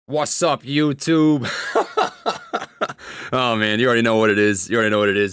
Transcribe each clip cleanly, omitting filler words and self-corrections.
What's up, YouTube? Oh man, you already know what it is.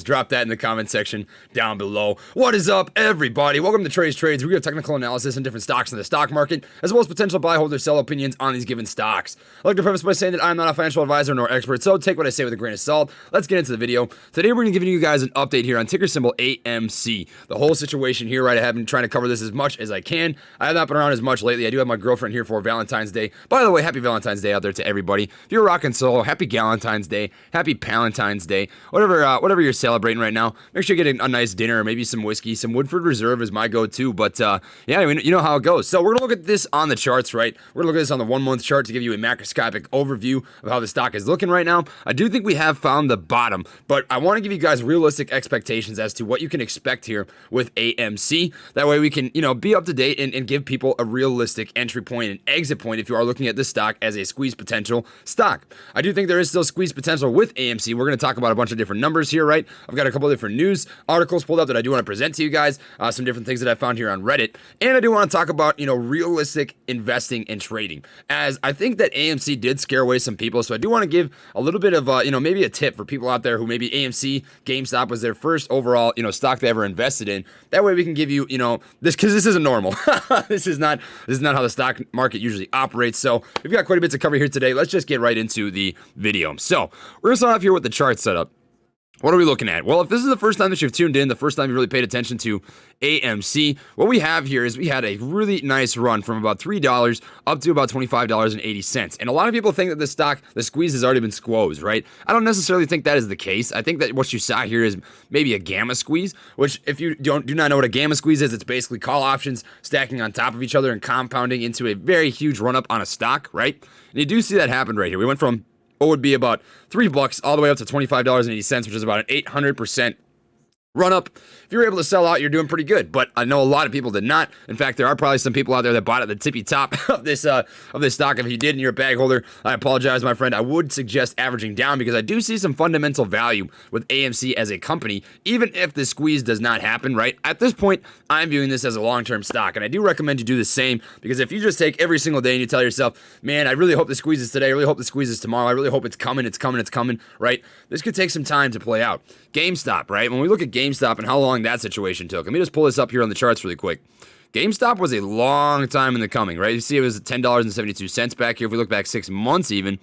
Drop that in the comment section down below. What is up, everybody? Welcome to Trades. We have technical analysis on different stocks in the stock market, as well as potential buy, hold, or sell opinions on these given stocks. I'd like to preface by saying that I'm not a financial advisor nor expert, so take what I say with a grain of salt. Let's get into the video. Today we're going to give you guys an update here on ticker symbol AMC. The whole situation here, right? I have been trying to cover this as much as I can. I have not been around as much lately. I do have my girlfriend here for Valentine's Day. By the way, happy Valentine's Day out there to everybody. If you're rocking solo, happy Galentine's Day, happy Palentine's Day, whatever you're celebrating right now. Make sure you get a nice dinner, or maybe some whiskey. Some Woodford Reserve is my go-to, but yeah, you know how it goes. So we're gonna look at this on the charts, right? We're gonna look at this on the 1 month chart to give you a macroscopic overview of how the stock is looking right now. I do think we have found the bottom, but I want to give you guys realistic expectations as to what you can expect here with AMC. That way we can, be up to date and give people a realistic entry point and exit point if you are looking at this stock as a squeeze potential stock. I do think there is still squeeze potential with AMC. We're going to talk about a bunch of different numbers here, right? I've got a couple of different news articles pulled up that I do want to present to you guys, some different things that I found here on Reddit, and I do want to talk about, realistic investing and trading, as I think that AMC did scare away some people, so I do want to give a little bit of, maybe a tip for people out there who maybe AMC, GameStop was their first overall, stock they ever invested in. That way we can give you, this, because this isn't normal. This is not how the stock market usually operates, so we've got quite a bit to cover here today. Let's just get right into the video. So we're gonna start off here with the chart setup. What are we looking at? Well, if this is the first time that you've tuned in, the first time you really paid attention to AMC, what we have here is we had a really nice run from about $3 up to about $25.80. And a lot of people think that this stock, the squeeze has already been squoze, right? I don't necessarily think that is the case. I think that what you saw here is maybe a gamma squeeze, which if you do not know what a gamma squeeze is, it's basically call options stacking on top of each other and compounding into a very huge run up on a stock, right? And you do see that happen right here. We went from what would be about $3 all the way up to $25.80, which is about an 800% run up. If you were able to sell out, you're doing pretty good, but I know a lot of people did not. In fact, there are probably some people out there that bought at the tippy top of this stock. If you did and you're a bag holder, I apologize, my friend. I would suggest averaging down because I do see some fundamental value with AMC as a company, even if the squeeze does not happen, right? At this point, I'm viewing this as a long-term stock, and I do recommend you do the same, because if you just take every single day and you tell yourself, man, I really hope the squeeze is today, I really hope the squeeze is tomorrow, I really hope it's coming, right? This could take some time to play out. GameStop, right? When we look at GameStop and how long that situation took, let me just pull this up here on the charts really quick. GameStop was a long time in the coming, right? You see it was at $10.72 back here. If we look back 6 months even,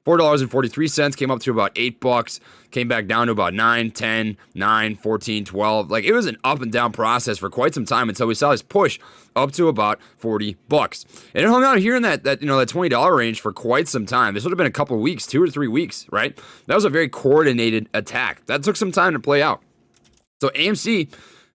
$4.43 came up to about $8, came back down to about 9, 10, 9, 14, 12. Like, it was an up and down process for quite some time until we saw this push up to about $40. And it hung out here in that $20 range for quite some time. This would have been a couple of weeks, 2 or 3 weeks, right? That was a very coordinated attack. That took some time to play out. So AMC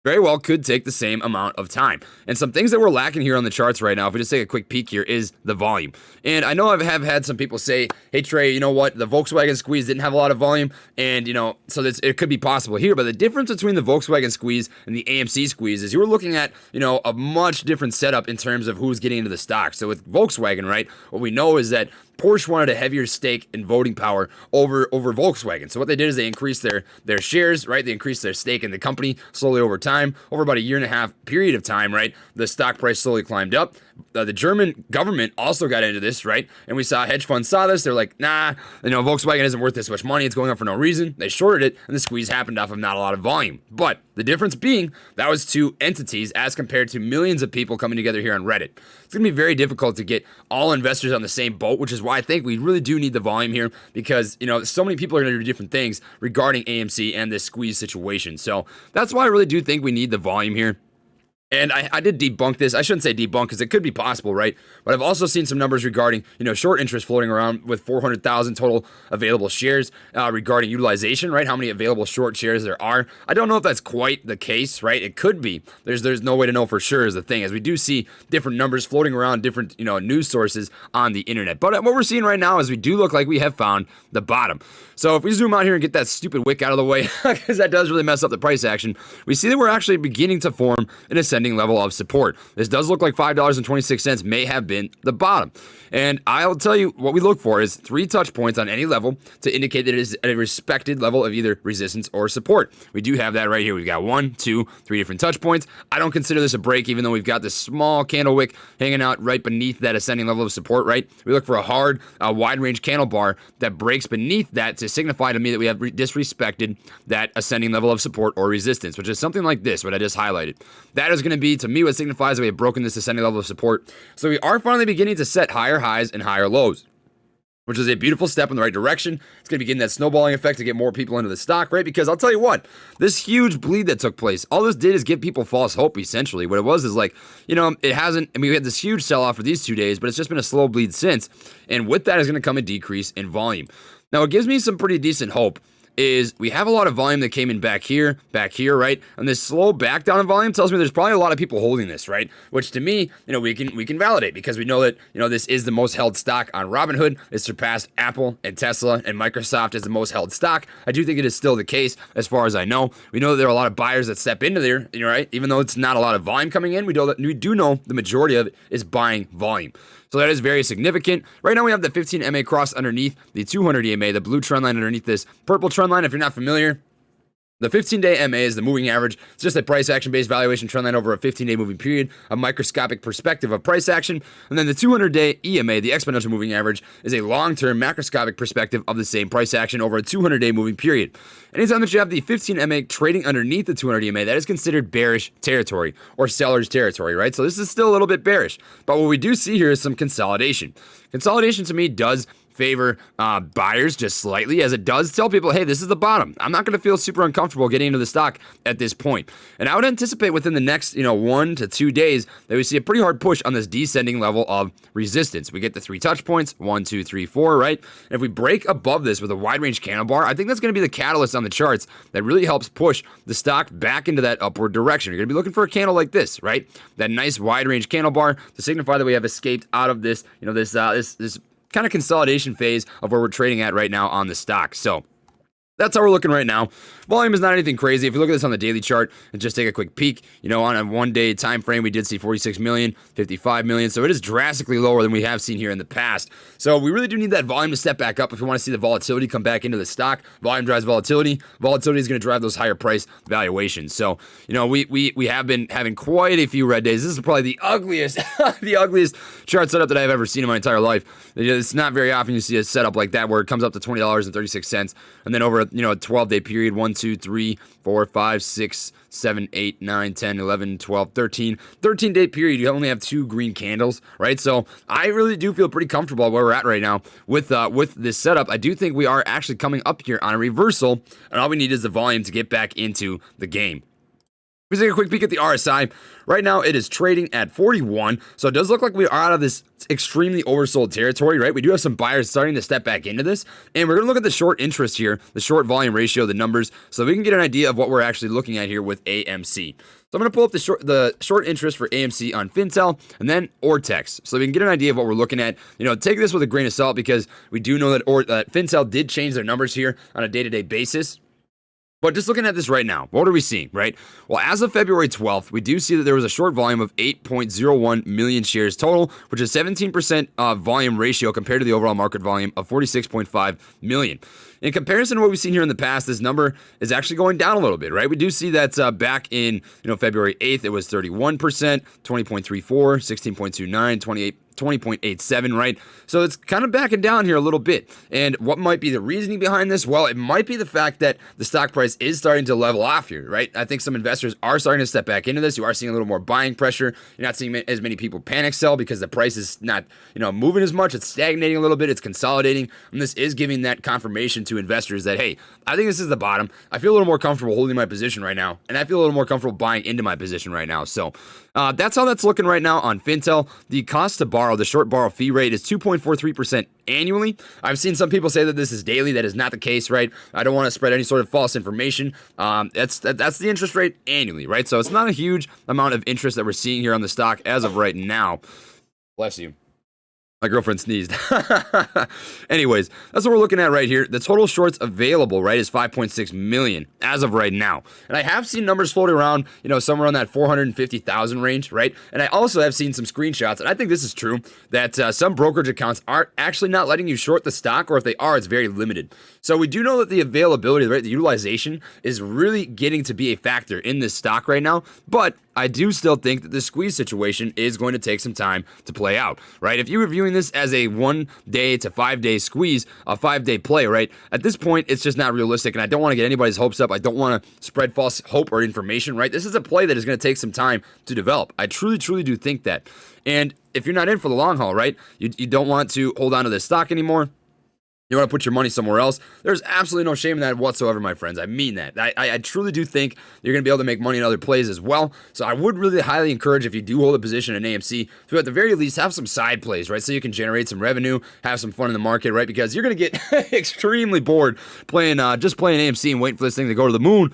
very well could take the same amount of time. And some things that we're lacking here on the charts right now, if we just take a quick peek here, is the volume. And I know I have had some people say, hey Trey, you know what, the Volkswagen squeeze didn't have a lot of volume, and so it could be possible here. But the difference between the Volkswagen squeeze and the AMC squeeze is you were looking at, a much different setup in terms of who's getting into the stock. So with Volkswagen, right, what we know is that Porsche wanted a heavier stake in voting power over Volkswagen. So what they did is they increased their shares, right? They increased their stake in the company slowly over time. Over about a 1.5 year period of time, right? The stock price slowly climbed up. The German government also got into this, right? And we saw hedge funds saw this. They're like, nah, Volkswagen isn't worth this much money. It's going up for no reason. They shorted it, and the squeeze happened off of not a lot of volume. But the difference being, that was two entities as compared to millions of people coming together here on Reddit. It's going to be very difficult to get all investors on the same boat, which is why I think we really do need the volume here, because, so many people are going to do different things regarding AMC and this squeeze situation. So that's why I really do think we need the volume here. And I did debunk this. I shouldn't say debunk because it could be possible, right? But I've also seen some numbers regarding, short interest floating around with 400,000 total available shares regarding utilization, right? How many available short shares there are. I don't know if that's quite the case, right? It could be. There's no way to know for sure is the thing, as we do see different numbers floating around different, news sources on the internet. But what we're seeing right now is we do look like we have found the bottom. So if we zoom out here and get that stupid wick out of the way, because that does really mess up the price action, we see that we're actually beginning to form an ascending ascending level of support. This does look like $5.26 may have been the bottom. And I'll tell you what we look for is 3 touch points on any level to indicate that it is at a respected level of either resistance or support. We do have that right here. We've got 1, 2, 3 different touch points. I don't consider this a break, even though we've got this small candle wick hanging out right beneath that ascending level of support, right? We look for a hard, wide range candle bar that breaks beneath that to signify to me that we have disrespected that ascending level of support or resistance, which is something like this, what I just highlighted. That is going to be, to me, what signifies that we have broken this ascending level of support. So we are finally beginning to set higher highs and higher lows, which is a beautiful step in the right direction. It's going to begin that snowballing effect to get more people into the stock, right? Because I'll tell you what, this huge bleed that took place, all this did is give people false hope, essentially. What it was is like, it hasn't, I mean, we had this huge sell-off for these 2 days, but it's just been a slow bleed since. And with that is going to come a decrease in volume. Now, it gives me some pretty decent hope is we have a lot of volume that came in back here, right? And this slow back down in volume tells me there's probably a lot of people holding this, right? Which to me, we can validate because we know that, this is the most held stock on Robinhood. It surpassed Apple and Tesla, and Microsoft is the most held stock. I do think it is still the case as far as I know. We know that there are a lot of buyers that step into there, right? Even though it's not a lot of volume coming in, we do know the majority of it is buying volume. So that is very significant. Right now we have the 15 MA cross underneath the 200 EMA, the blue trend line underneath this purple trend line. If you're not familiar, the 15-day MA is the moving average. It's just a price action-based valuation trend line over a 15-day moving period, a microscopic perspective of price action. And then the 200-day EMA, the exponential moving average, is a long-term macroscopic perspective of the same price action over a 200-day moving period. Anytime that you have the 15 MA trading underneath the 200 EMA, that is considered bearish territory or seller's territory, right? So this is still a little bit bearish. But what we do see here is some consolidation. Consolidation to me does favor buyers just slightly, as it does tell people, hey, this is the bottom. I'm not going to feel super uncomfortable getting into the stock at this point. And I would anticipate within the next 1 to 2 days that we see a pretty hard push on this descending level of resistance. We get the 3 touch points, 1, 2, 3, 4, right? And if we break above this with a wide range candle bar, I think that's going to be the catalyst on the charts that really helps push the stock back into that upward direction. You're going to be looking for a candle like this, right? That nice wide range candle bar to signify that we have escaped out of this, this kind of consolidation phase of where we're trading at right now on the stock. So that's how we're looking right now. Volume is not anything crazy. If you look at this on the daily chart and just take a quick peek, on a 1 day time frame, we did see 46 million, 55 million. So it is drastically lower than we have seen here in the past. So we really do need that volume to step back up if we want to see the volatility come back into the stock. Volume drives volatility. Volatility is going to drive those higher price valuations. So, we have been having quite a few red days. This is probably the ugliest, the ugliest chart setup that I've ever seen in my entire life. It's not very often you see a setup like that where it comes up to $20.36 and then over a 12-day period, 1, 2, 3, 4, 5, 6, 7, 8, 9, 10, 11, 12, 13. 13-day period, you only have 2 green candles, right? So I really do feel pretty comfortable where we're at right now with this setup. I do think we are actually coming up here on a reversal, and all we need is the volume to get back into the game. Let's take a quick peek at the RSI. Right now, it is trading at 41, so it does look like we are out of this extremely oversold territory, right? We do have some buyers starting to step back into this, and we're going to look at the short interest here, the short volume ratio, the numbers, so we can get an idea of what we're actually looking at here with AMC. So I'm going to pull up the short interest for AMC on Fintel and then Ortex, so we can get an idea of what we're looking at. Take this with a grain of salt because we do know that Fintel did change their numbers here on a day-to-day basis. But just looking at this right now, what are we seeing, right? Well, as of February 12th, we do see that there was a short volume of 8.01 million shares total, which is 17% volume ratio compared to the overall market volume of 46.5 million. In comparison to what we've seen here in the past, this number is actually going down a little bit, right? We do see that back in February 8th, it was 31%, 20.34, 16.29, 20.87, right? So it's kind of backing down here a little bit. And what might be the reasoning behind this? Well, it might be the fact that the stock price is starting to level off here, right? I think some investors are starting to step back into this. You are seeing a little more buying pressure. You're not seeing as many people panic sell because the price is not, moving as much. It's stagnating a little bit. It's consolidating. And this is giving that confirmation to investors that, hey, I think this is the bottom. I feel a little more comfortable holding my position right now. And I feel a little more comfortable buying into my position right now. So that's how that's looking right now on Fintel. The cost to borrow, the short borrow fee rate is 2.43% annually. I've seen some people say that this is daily. That is not the case, right? I don't want to spread any sort of false information. That's the interest rate annually, right? So it's not a huge amount of interest that we're seeing here on the stock as of right now. Bless you. My girlfriend sneezed. Anyways, that's what we're looking at right here. The total shorts available, right, is 5.6 million as of right now. And I have seen numbers floating around, somewhere on that 450,000 range, right? And I also have seen some screenshots, and I think this is true, that some brokerage accounts aren't actually not letting you short the stock, or if they are, it's very limited. So we do know that the availability, right, the utilization is really getting to be a factor in this stock right now, but I do still think that the squeeze situation is going to take some time to play out, right? If you were viewing this as a 1 day to 5 day squeeze, a 5 day play, right? At this point, it's just not realistic, and I don't want to get anybody's hopes up. I don't want to spread false hope or information, right? This is a play that is going to take some time to develop. I truly, truly do think that. And if you're not in for the long haul, right? You don't want to hold on to this stock anymore. You want to put your money somewhere else. There's absolutely no shame in that whatsoever, my friends. I mean that. I truly do think you're going to be able to make money in other plays as well. So I would really highly encourage, if you do hold a position in AMC, to at the very least have some side plays, right? So you can generate some revenue, have some fun in the market, right? Because you're going to get extremely bored playing AMC and waiting for this thing to go to the moon,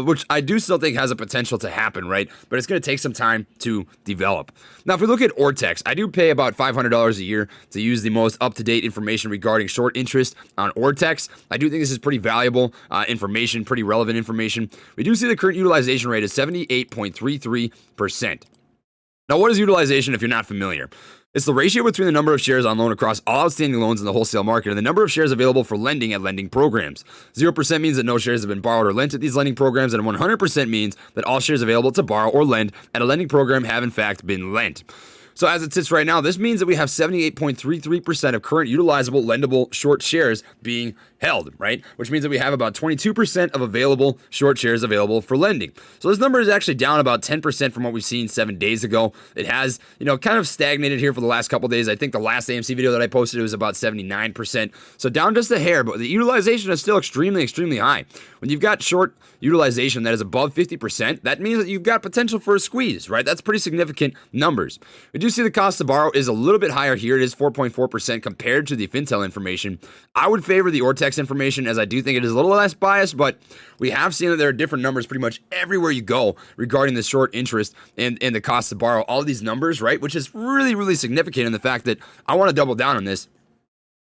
which I do still think has a potential to happen, right? But it's going to take some time to develop. Now, if we look at Ortex, I do pay about $500 a year to use the most up-to-date information regarding short interest on Ortex. I do think this is pretty valuable information, pretty relevant information. We do see the current utilization rate is 78.33%. Now, what is utilization if you're not familiar? It's the ratio between the number of shares on loan across all outstanding loans in the wholesale market and the number of shares available for lending at lending programs. 0% means that no shares have been borrowed or lent at these lending programs, and 100% means that all shares available to borrow or lend at a lending program have in fact been lent. So as it sits right now, this means that we have 78.33% of current utilizable lendable short shares being held, right? Which means that we have about 22% of available short shares available for lending. So this number is actually down about 10% from what we've seen 7 days ago. It has, kind of stagnated here for the last couple days. I think the last AMC video that I posted, it was about 79%. So down just a hair, but the utilization is still extremely, extremely high. When you've got short utilization that is above 50%, that means that you've got potential for a squeeze, right? That's pretty significant numbers. We do see the cost to borrow is a little bit higher here. It is 4.4% compared to the Fintel information. I would favor the Ortex information, as I do think it is a little less biased, but we have seen that there are different numbers pretty much everywhere you go regarding the short interest and the cost to borrow. All of these numbers, right? Which is really, really significant in the fact that I want to double down on this.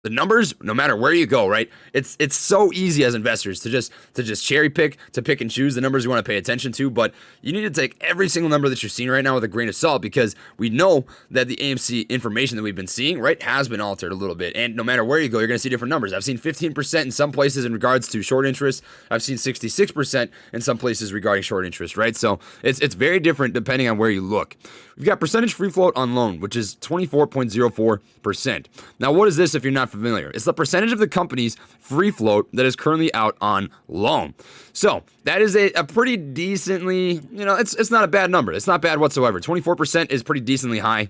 The numbers, no matter where you go, right? It's so easy as investors to just cherry pick, to pick and choose the numbers you want to pay attention to, but you need to take every single number that you're seeing right now with a grain of salt, because we know that the AMC information that we've been seeing, right, has been altered a little bit. And no matter where you go, you're going to see different numbers. I've seen 15% in some places in regards to short interest. I've seen 66% in some places regarding short interest, right? So it's very different depending on where you look. We've got percentage free float on loan, which is 24.04%. Now, what is this if you're not familiar? It's the percentage of the company's free float that is currently out on loan. So that is a pretty decently, it's not a bad number. It's not bad whatsoever. 24% is pretty decently high.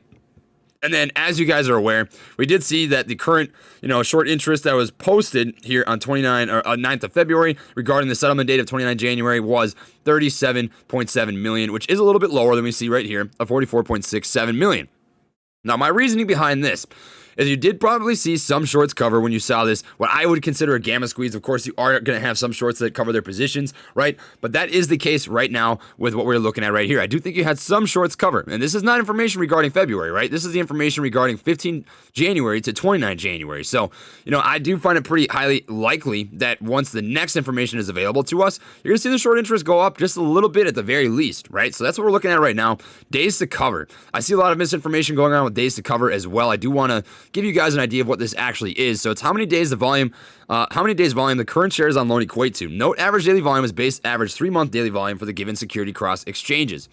And then, as you guys are aware, we did see that the current, short interest that was posted here on 9th of February regarding the settlement date of 29 January was 37.7 million, which is a little bit lower than we see right here of 44.67 million. Now, my reasoning behind this is you did probably see some shorts cover when you saw this, what I would consider a gamma squeeze. Of course, you are going to have some shorts that cover their positions, right? But that is the case right now with what we're looking at right here. I do think you had some shorts cover, and this is not information regarding February, right? This is the information regarding 15 January to 29 January. So, I do find it pretty highly likely that once the next information is available to us, you're going to see the short interest go up just a little bit at the very least, right? So that's what we're looking at right now. Days to cover. I see a lot of misinformation going on with days to cover as well. I do want to give you guys an idea of what this actually is. So it's how many days volume the current shares on loan equate to. Note average daily volume is base average 3-month daily volume for the given security cross exchanges.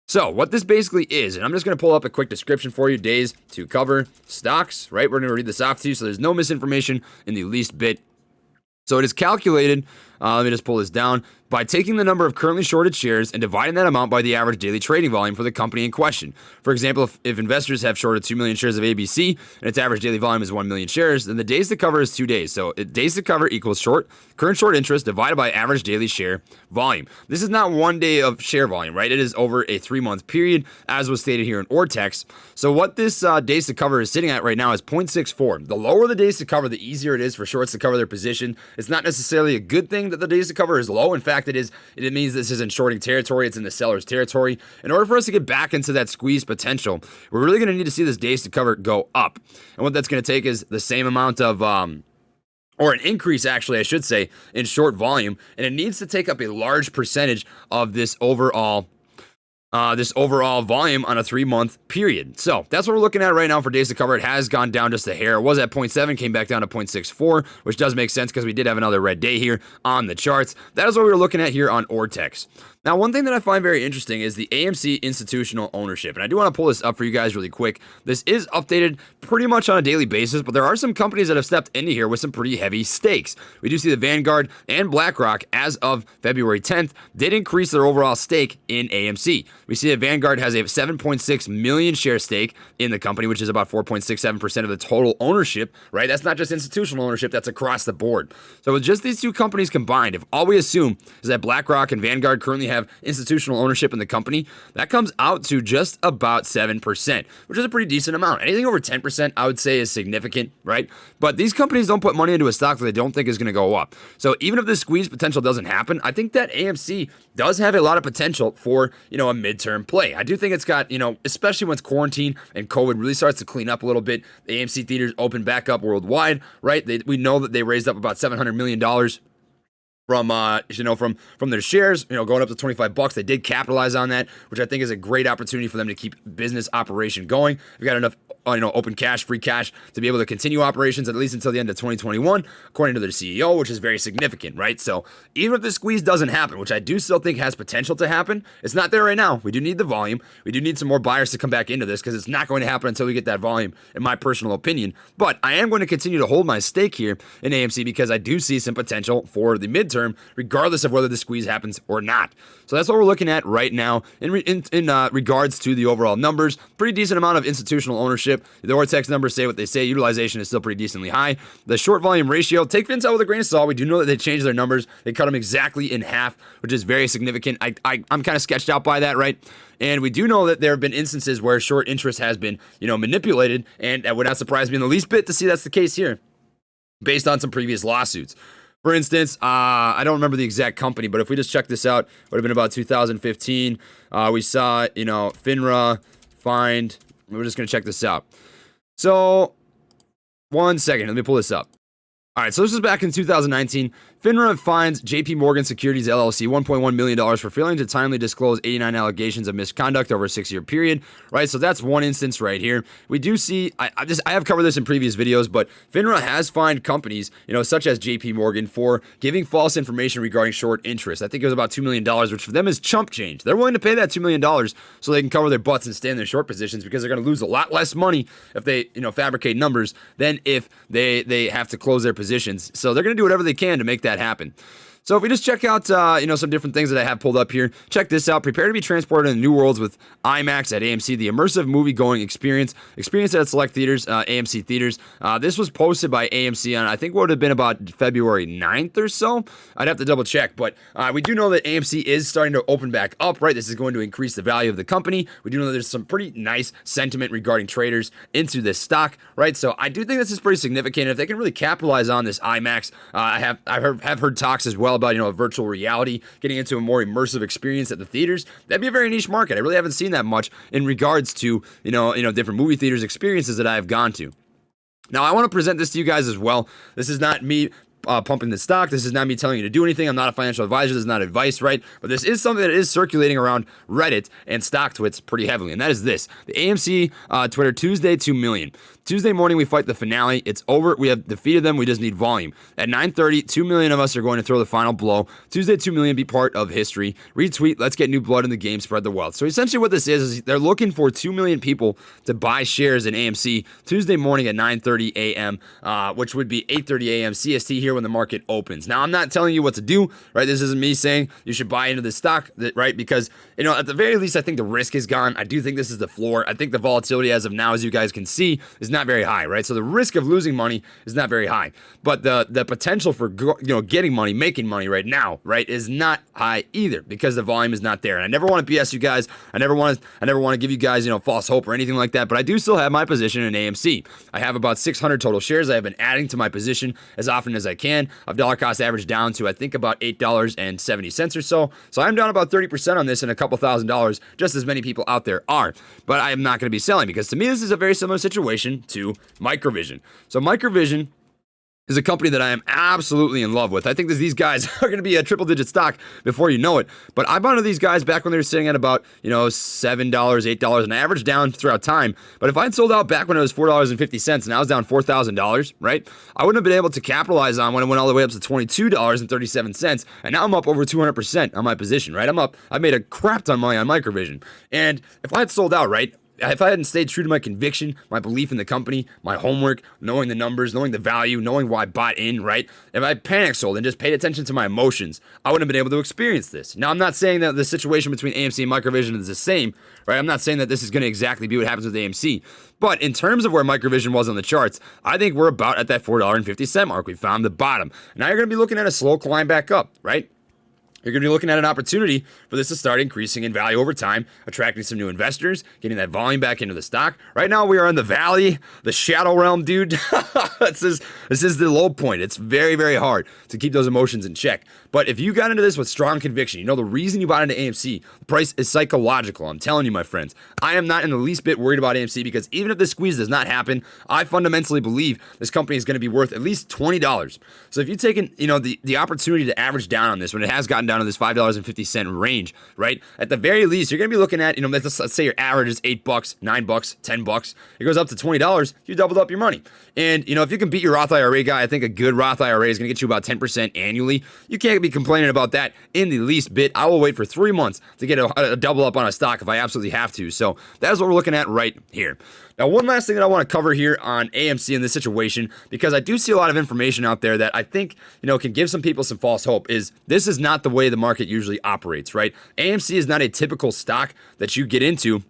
So what this basically is, and I'm just going to pull up a quick description for you, days to cover stocks, right? We're going to read this off to you so there's no misinformation in the least bit. So it is calculated, let me just pull this down, by taking the number of currently shorted shares and dividing that amount by the average daily trading volume for the company in question. For example, if investors have shorted 2 million shares of ABC and its average daily volume is 1 million shares, then the days to cover is 2 days. So days to cover equals current short interest divided by average daily share volume. This is not 1 day of share volume, right? It is over a 3-month period, as was stated here in Ortex. So what this days to cover is sitting at right now is 0.64. The lower the days to cover, the easier it is for shorts to cover their position. It's not necessarily a good thing that the days to cover is low. In fact, it is. It means this isn't shorting territory. It's in the seller's territory. In order for us to get back into that squeeze potential, we're really going to need to see this days to cover go up. And what that's going to take is the same amount of or an increase, actually, I should say, in short volume, and it needs to take up a large percentage of this overall volume on a 3-month period. So that's what we're looking at right now for days to cover. It has gone down just a hair. It was at 0.7, came back down to 0.64, which does make sense because we did have another red day here on the charts. That is what we were looking at here on Ortex. Now, one thing that I find very interesting is the AMC Institutional Ownership, and I do want to pull this up for you guys really quick. This is updated pretty much on a daily basis, but there are some companies that have stepped into here with some pretty heavy stakes. We do see the Vanguard and BlackRock, as of February 10th, did increase their overall stake in AMC. We see that Vanguard has a 7.6 million share stake in the company, which is about 4.67% of the total ownership, right? That's not just institutional ownership, that's across the board. So with just these two companies combined, if all we assume is that BlackRock and Vanguard currently have institutional ownership in the company, that comes out to just about 7%, which is a pretty decent amount. Anything over 10%, I would say, is significant, right? But these companies don't put money into a stock that they don't think is going to go up. So even if this squeeze potential doesn't happen, I think that AMC does have a lot of potential for, a midterm play. I do think it's got, especially once quarantine and COVID really starts to clean up a little bit, the AMC theaters open back up worldwide, right? We know that they raised up about $700 million from their shares, going up to $25. They did capitalize on that, which I think is a great opportunity for them to keep business operation going. We've got enough open cash, free cash to be able to continue operations at least until the end of 2021, according to their CEO, which is very significant, right? So even if the squeeze doesn't happen, which I do still think has potential to happen, it's not there right now. We do need the volume. We do need some more buyers to come back into this because it's not going to happen until we get that volume, in my personal opinion. But I am going to continue to hold my stake here in AMC because I do see some potential for the midterm, regardless of whether the squeeze happens or not. So that's what we're looking at right now in regards to the overall numbers. Pretty decent amount of institutional ownership. The Ortex numbers say what they say. Utilization is still pretty decently high. The short volume ratio, take Vince out with a grain of salt. We do know that they changed their numbers. They cut them exactly in half, which is very significant. I'm kind of sketched out by that, right? And we do know that there have been instances where short interest has been, manipulated, and that would not surprise me in the least bit to see that's the case here, based on some previous lawsuits. For instance, I don't remember the exact company, but if we just check this out, it would have been about 2015. We saw, FINRA find. We're just going to check this out. So, 1 second. Let me pull this up. All right, so this is back in 2019. FINRA fines JP Morgan Securities LLC $1.1 million for failing to timely disclose 89 allegations of misconduct over a 6-year period, right? So that's one instance right here. We do see, I have covered this in previous videos, but FINRA has fined companies, such as JP Morgan for giving false information regarding short interest. I think it was about $2 million, which for them is chump change. They're willing to pay that $2 million so they can cover their butts and stay in their short positions because they're going to lose a lot less money if they, fabricate numbers than if they have to close their positions. So they're going to do whatever they can to make that happen. So if we just check out, some different things that I have pulled up here, check this out. Prepare to be transported in new worlds with IMAX at AMC, the immersive movie-going experience. Experience at select theaters, AMC theaters. This was posted by AMC on, I think, what would have been about February 9th or so. I'd have to double check, but we do know that AMC is starting to open back up, right? This is going to increase the value of the company. We do know that there's some pretty nice sentiment regarding traders into this stock, right? So I do think this is pretty significant. If they can really capitalize on this IMAX, I've heard talks as well about, virtual reality, getting into a more immersive experience at the theaters. That'd be a very niche market. I really haven't seen that much in regards to, different movie theaters experiences that I have gone to. Now, I want to present this to you guys as well. This is not me pumping the stock. This is not me telling you to do anything. I'm not a financial advisor. This is not advice, right? But this is something that is circulating around Reddit and StockTwits pretty heavily, and that is this. The AMC Twitter Tuesday 2 million. Tuesday morning, we fight the finale. It's over. We have defeated them. We just need volume. At 9:30, 2 million of us are going to throw the final blow. Tuesday 2 million, be part of history. Retweet, let's get new blood in the game, spread the wealth. So essentially what this is they're looking for 2 million people to buy shares in AMC Tuesday morning at 9:30 a.m., which would be 8:30 a.m. CST here when the market opens. Now, I'm not telling you what to do, right? This isn't me saying you should buy into this stock, right? Because, at the very least, I think the risk is gone. I do think this is the floor. I think the volatility as of now, as you guys can see, is not very high, right? So the risk of losing money is not very high, but the potential for getting money, making money right now, right, is not high either because the volume is not there. And I never want to BS you guys. I never want to give you guys false hope or anything like that. But I do still have my position in AMC. I have about 600 total shares. I have been adding to my position as often as I can. I've dollar cost average down to I think about $8.70 or so. So I'm down about 30% on this and a couple $1,000, just as many people out there are. But I am not going to be selling because to me this is a very similar situation to Microvision. So Microvision is a company that I am absolutely in love with. I think that these guys are going to be a triple-digit stock before you know it. But I bought into these guys back when they were sitting at about, $7, $8, and I averaged down throughout time. But if I'd sold out back when it was $4.50 and I was down $4,000, right, I wouldn't have been able to capitalize on when it went all the way up to $22.37. And now I'm up over 200% on my position, right? I made a crap ton of money on Microvision. And if I had sold out, right, if I hadn't stayed true to my conviction, my belief in the company, my homework, knowing the numbers, knowing the value, knowing why I bought in, right? If I panic sold and just paid attention to my emotions, I wouldn't have been able to experience this. Now, I'm not saying that the situation between AMC and Microvision is the same, right? I'm not saying that this is going to exactly be what happens with AMC. But in terms of where Microvision was on the charts, I think we're about at that $4.50 mark. We found the bottom. Now you're going to be looking at a slow climb back up, right? You're going to be looking at an opportunity for this to start increasing in value over time, attracting some new investors, getting that volume back into the stock. Right now, we are in the valley, the shadow realm, dude. This is the low point. It's very, very hard to keep those emotions in check. But if you got into this with strong conviction, the reason you bought into AMC, the price is psychological. I'm telling you, my friends. I am not in the least bit worried about AMC because even if this squeeze does not happen, I fundamentally believe this company is going to be worth at least $20. So if you've taken, the opportunity to average down on this when it has gotten down to this $5.50 range, right? At the very least, you're going to be looking at, let's say your average is $8, $9, $10. It goes up to $20. You doubled up your money. And, if you can beat your Roth IRA guy, I think a good Roth IRA is going to get you about 10% annually. You can't be complaining about that in the least bit. I will wait for 3 months to get a double up on a stock if I absolutely have to. So that's what we're looking at right here. Now, one last thing that I want to cover here on AMC in this situation, because I do see a lot of information out there that I think, can give some people some false hope, is this is not the way the market usually operates, right? AMC is not a typical stock that you get into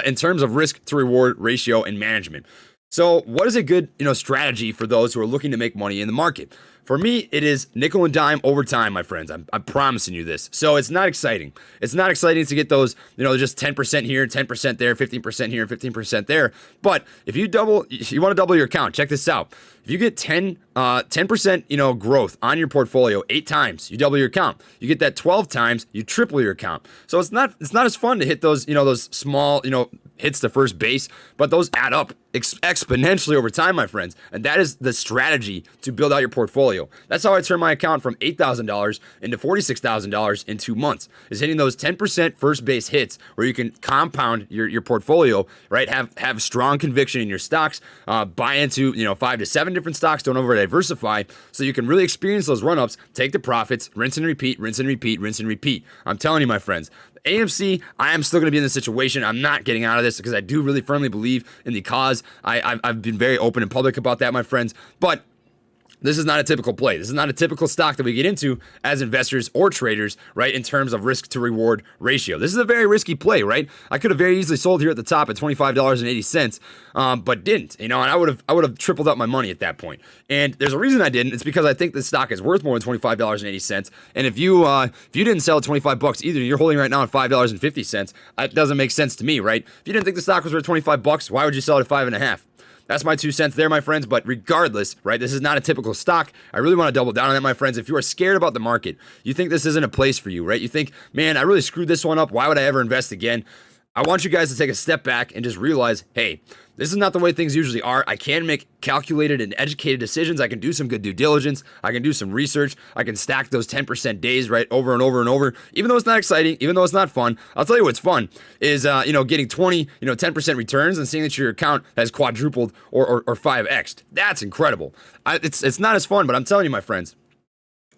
in terms of risk to reward ratio and management. So what is a good, strategy for those who are looking to make money in the market? For me, it is nickel and dime over time, my friends. I'm promising you this. So it's not exciting. It's not exciting to get those, just 10% here, 10% there, 15% here, 15% there. But if you want to double your account, check this out. If you get 10%, growth on your portfolio 8 times, you double your account. You get that 12 times, you triple your account. So it's not as fun to hit those, those small, hits to first base, but those add up exponentially over time, my friends. And that is the strategy to build out your portfolio. That's how I turned my account from $8,000 into $46,000 in 2 months, is hitting those 10% first base hits where you can compound your portfolio, right? Have strong conviction in your stocks, buy into, 5 to 7 different stocks, don't over diversify, so you can really experience those run-ups, take the profits, rinse and repeat, rinse and repeat, rinse and repeat. I'm telling you, my friends, AMC, I am still going to be in this situation. I'm not getting out of this because I do really firmly believe in the cause. I've been very open and public about that, my friends. But this is not a typical play. This is not a typical stock that we get into as investors or traders, right, in terms of risk to reward ratio. This is a very risky play, right? I could have very easily sold here at the top at $25.80, but didn't, and I would have tripled up my money at that point. And there's a reason I didn't. It's because I think this stock is worth more than $25.80. And if you didn't sell at $25 either, you're holding right now at $5.50. It doesn't make sense to me, right? If you didn't think the stock was worth $25, why would you sell it at $5.50? That's my 2 cents there, my friends. But regardless, right, this is not a typical stock. I really want to double down on that, my friends. If you are scared about the market, you think this isn't a place for you, right? You think, man, I really screwed this one up. Why would I ever invest again? I want you guys to take a step back and just realize, hey, this is not the way things usually are. I can make calculated and educated decisions. I can do some good due diligence. I can do some research. I can stack those 10% days, right, over and over and over. Even though it's not exciting, even though it's not fun, I'll tell you what's fun is, getting 10% returns and seeing that your account has quadrupled or 5x'd. That's incredible. It's not as fun, but I'm telling you, my friends,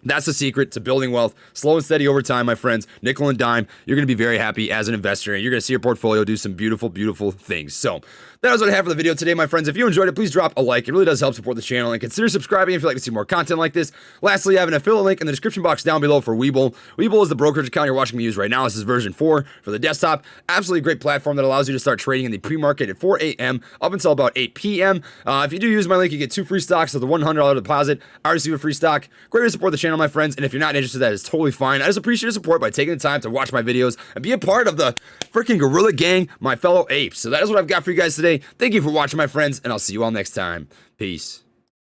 That's the secret to building wealth, slow and steady over time, my friends. Nickel and dime. You're going to be very happy as an investor, and you're going to see your portfolio do some beautiful, beautiful things. So that is what I have for the video today, my friends. If you enjoyed it, please drop a like. It really does help support the channel, and consider subscribing if you'd like to see more content like this. Lastly, I have an affiliate link in the description box down below for Webull. Webull is the brokerage account you're watching me use right now. This is version 4 for the desktop. Absolutely great platform that allows you to start trading in the pre-market at 4 a.m. up until about 8 p.m. If you do use my link, you get 2 free stocks with a $100 deposit. I receive a free stock. Great way to support the channel, my friends, and if you're not interested, that is totally fine. I just appreciate your support by taking the time to watch my videos and be a part of the freaking Gorilla Gang, my fellow apes. So that is what I've got for you guys today. Thank you for watching, my friends, and I'll see you all next time. Peace.